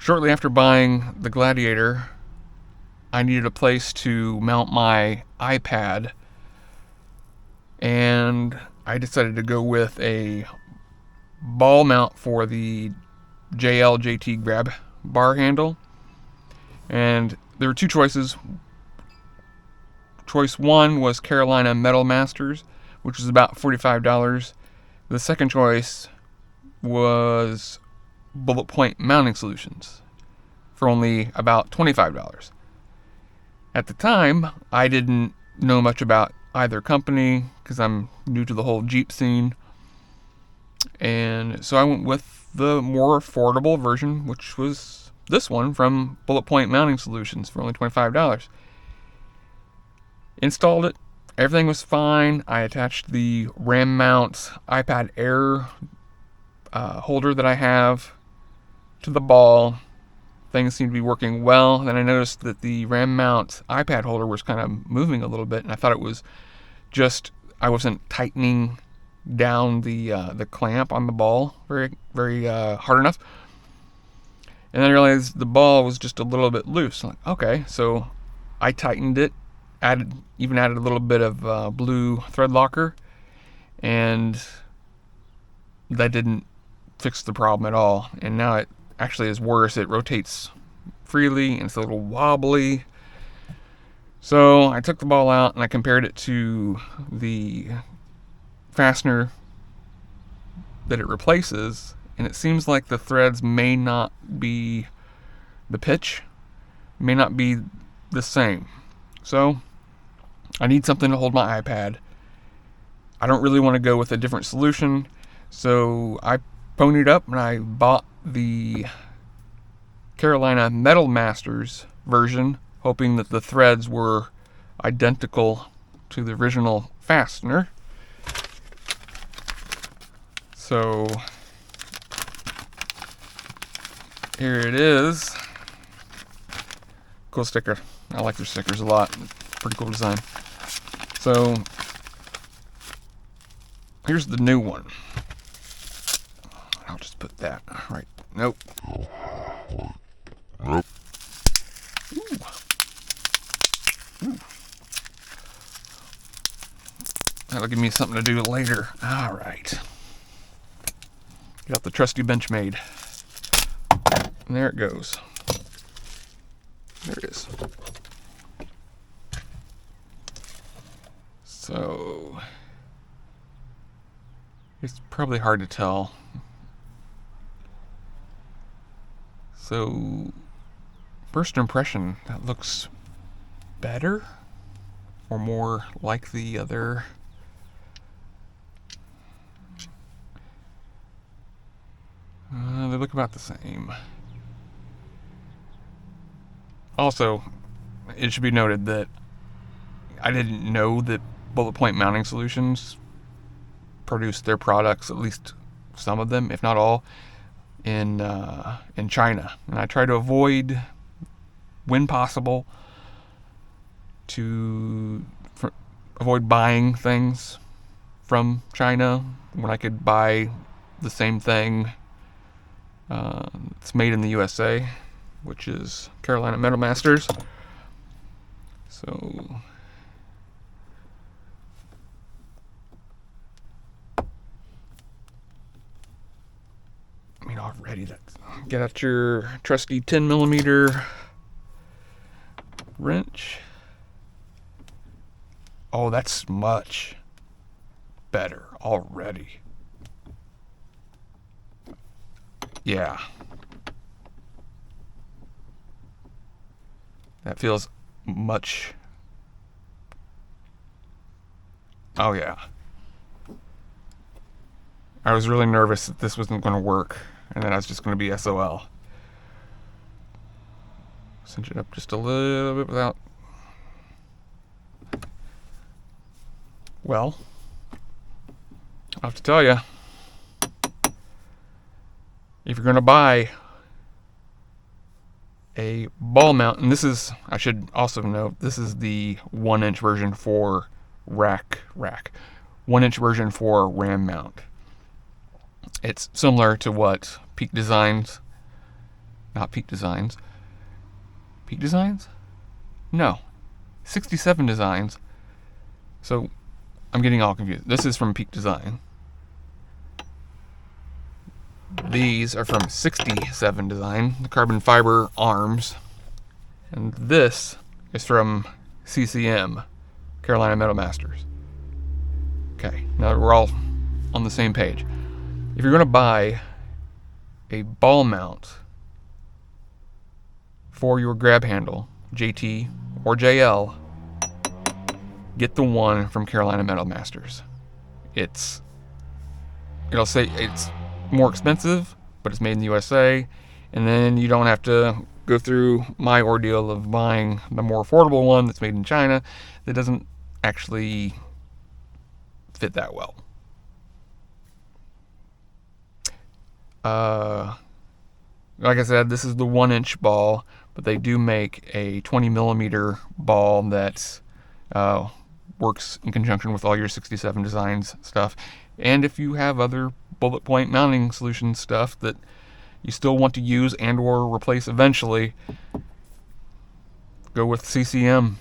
shortly after buying the Gladiator, I needed a place to mount my iPad, and I decided to go with a ball mount for the JLJT grab bar handle. And there were two choices. Choice one was Carolina Metal Masters, which was about $45. The second choice was Bulletpoint Mounting Solutions for only about $25. At the time, I didn't know much about either company because I'm new to the whole Jeep scene. And so I went with the more affordable version, which was this one from Bulletpoint Mounting Solutions for only $25. Installed it. Everything was fine. I attached the RAM mount iPad Air holder that I have to the ball. Things seemed to be working well. Then I noticed that the RAM mount iPad holder was kind of moving a little bit, and I thought it was just I wasn't tightening down the clamp on the ball very hard enough. And then I realized the ball was just a little bit loose. I'm like, okay, so I tightened it, added a little bit of blue thread locker, and that didn't fix the problem at all. And now it actually is worse. It rotates freely and it's a little wobbly. So I took the ball out and I compared it to the fastener that it replaces, and it seems like the threads may not be, the pitch may not be the same. So I need something to hold my iPad. I don't really want to go with a different solution, so I ponied up and I bought the Carolina Metal Masters version, hoping that the threads were identical to the original fastener. So here it is. Cool sticker. I like their stickers a lot. Pretty cool design. So here's the new one. I'll just put that right. Nope. Ooh. Ooh. That'll give me something to do later. All right. Got the trusty Benchmade. And there it goes. There it is. So it's probably hard to tell. So first impression, that looks better or more like the other. They look about the same. Also, it should be noted that I didn't know that Bulletpoint Mounting Solutions produced their products, at least some of them, if not all, in China. And I try to avoid, when possible, avoid buying things from China when I could buy the same thing. It's made in the USA, which is Carolina Metal Masters. So I mean, already get out your trusty 10mm wrench. Oh, that's much better already. Yeah. That feels much. Oh, yeah. I was really nervous that this wasn't going to work, and then I was just going to be SOL. Cinch it up just a little bit without. Well, I have to tell you, if you're going to buy a ball mount, and this is, I should also note, this is the 1-inch version for rack, 1-inch version for RAM mount. It's similar to what Peak Designs not Peak Designs. Peak Designs? No. 67 Designs. So I'm getting all confused. This is from Peak Design. These are from 67 Design, the carbon fiber arms. And this is from CCM, Carolina Metal Masters. Okay, now that we're all on the same page. If you're going to buy a ball mount for your grab handle, JT or JL, get the one from Carolina Metal Masters. It'll say it's more expensive, but it's made in the USA, and then you don't have to go through my ordeal of buying the more affordable one that's made in China that doesn't actually fit that well. Like I said, this is the 1-inch ball, but they do make a 20 millimeter ball that works in conjunction with all your 67 Designs stuff. And if you have other Bulletpoint Mounting Solutions stuff that you still want to use and or replace eventually, go with CCM.